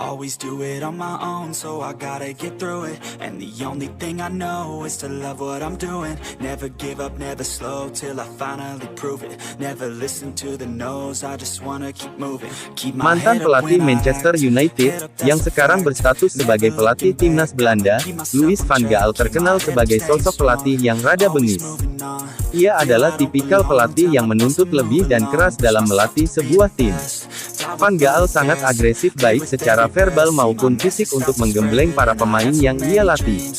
always do it on my own, so I gotta get through it. And the only thing I know is to love what I'm doing. Never give up, never slow, till I finally prove it. Never listen to the no's, I just wanna keep moving. Keep my Mantan head up pelatih when I Manchester act. United, yang sekarang berstatus sebagai pelatih timnas Belanda, Louis van Gaal terkenal sebagai sosok pelatih yang rada bengis. Ia adalah tipikal pelatih yang menuntut lebih dan keras dalam melatih sebuah tim. Van Gaal sangat agresif baik secara verbal maupun fisik untuk menggembleng para pemain yang ia latih.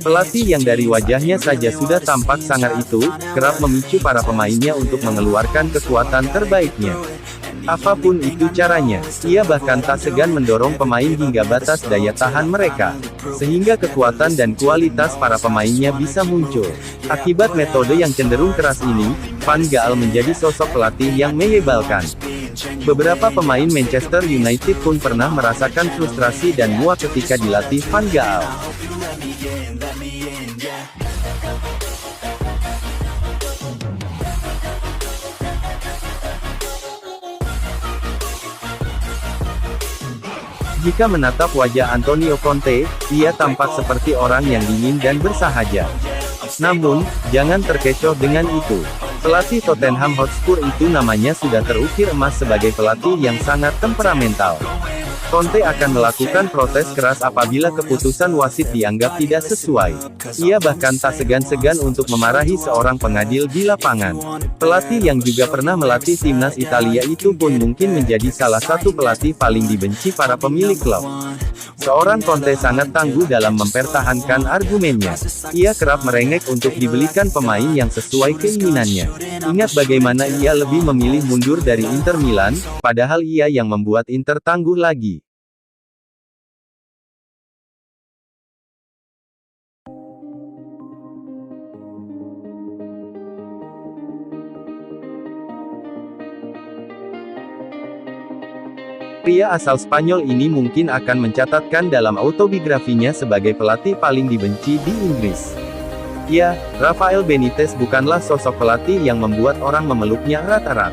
Pelatih yang dari wajahnya saja sudah tampak sangar itu, kerap memicu para pemainnya untuk mengeluarkan kekuatan terbaiknya. Apapun itu caranya, ia bahkan tak segan mendorong pemain hingga batas daya tahan mereka, sehingga kekuatan dan kualitas para pemainnya bisa muncul. Akibat metode yang cenderung keras ini, Van Gaal menjadi sosok pelatih yang menyebalkan. Beberapa pemain Manchester United pun pernah merasakan frustrasi dan muak ketika dilatih Van Gaal. Jika menatap wajah Antonio Conte, ia tampak seperti orang yang dingin dan bersahaja. Namun, jangan terkecoh dengan itu. Pelatih Tottenham Hotspur itu namanya sudah terukir emas sebagai pelatih yang sangat temperamental. Conte akan melakukan protes keras apabila keputusan wasit dianggap tidak sesuai. Ia bahkan tak segan-segan untuk memarahi seorang pengadil di lapangan. Pelatih yang juga pernah melatih timnas Italia itu pun mungkin menjadi salah satu pelatih paling dibenci para pemilik klub. Seorang Conte sangat tangguh dalam mempertahankan argumennya. Ia kerap merengek untuk dibelikan pemain yang sesuai keinginannya. Ingat bagaimana ia lebih memilih mundur dari Inter Milan, padahal ia yang membuat Inter tangguh lagi. Pria asal Spanyol ini mungkin akan mencatatkan dalam autobiografinya sebagai pelatih paling dibenci di Inggris. Ya, Rafael Benitez bukanlah sosok pelatih yang membuat orang memeluknya erat-erat.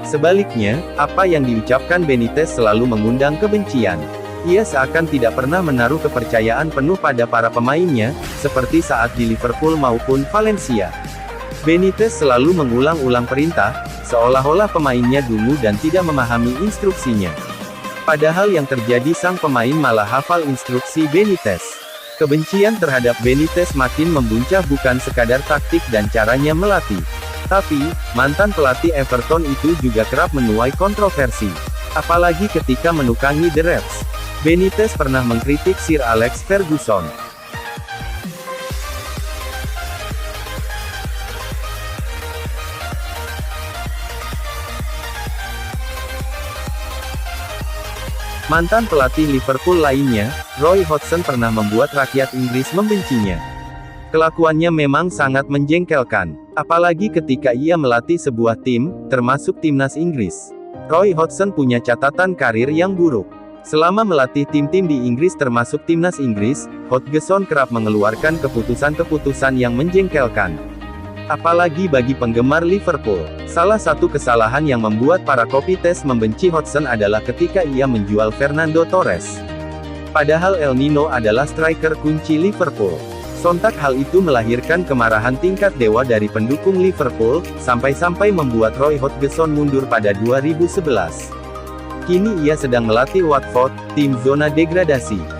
Sebaliknya, apa yang diucapkan Benitez selalu mengundang kebencian. Ia seakan tidak pernah menaruh kepercayaan penuh pada para pemainnya, seperti saat di Liverpool maupun Valencia. Benitez selalu mengulang-ulang perintah, seolah-olah pemainnya dungu dan tidak memahami instruksinya. Padahal yang terjadi sang pemain malah hafal instruksi Benitez. Kebencian terhadap Benitez makin membuncah bukan sekadar taktik dan caranya melatih. Tapi, mantan pelatih Everton itu juga kerap menuai kontroversi. Apalagi ketika menukangi The Reds. Benitez pernah mengkritik Sir Alex Ferguson. Mantan pelatih Liverpool lainnya, Roy Hodgson pernah membuat rakyat Inggris membencinya. Kelakuannya memang sangat menjengkelkan, apalagi ketika ia melatih sebuah tim, termasuk timnas Inggris. Roy Hodgson punya catatan karir yang buruk. Selama melatih tim-tim di Inggris termasuk timnas Inggris, Hodgson kerap mengeluarkan keputusan-keputusan yang menjengkelkan. Apalagi bagi penggemar Liverpool. Salah satu kesalahan yang membuat para Kopites membenci Hodgson adalah ketika ia menjual Fernando Torres. Padahal El Nino adalah striker kunci Liverpool. Sontak hal itu melahirkan kemarahan tingkat dewa dari pendukung Liverpool, sampai-sampai membuat Roy Hodgson mundur pada 2011. Kini ia sedang melatih Watford, tim zona degradasi.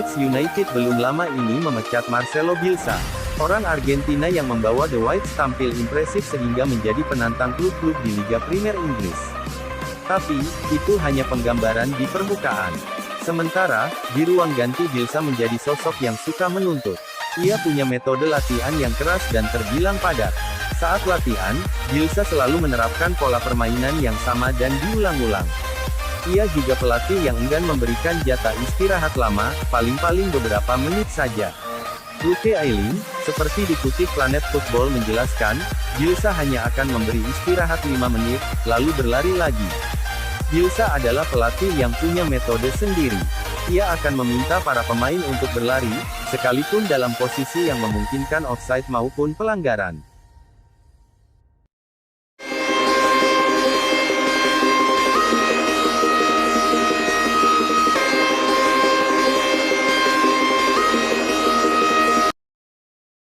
Leeds United belum lama ini memecat Marcelo Bielsa. Orang Argentina yang membawa The Whites tampil impresif sehingga menjadi penantang klub-klub di Liga Primer Inggris. Tapi, itu hanya penggambaran di permukaan. Sementara, di ruang ganti Bielsa menjadi sosok yang suka menuntut. Ia punya metode latihan yang keras dan terbilang padat. Saat latihan, Bielsa selalu menerapkan pola permainan yang sama dan diulang-ulang. Ia juga pelatih yang enggan memberikan jatah istirahat lama, paling-paling beberapa menit saja. Luke Ayling, seperti dikutip Planet Football menjelaskan, Bielsa hanya akan memberi istirahat 5 menit, lalu berlari lagi. Bielsa adalah pelatih yang punya metode sendiri. Ia akan meminta para pemain untuk berlari, sekalipun dalam posisi yang memungkinkan offside maupun pelanggaran.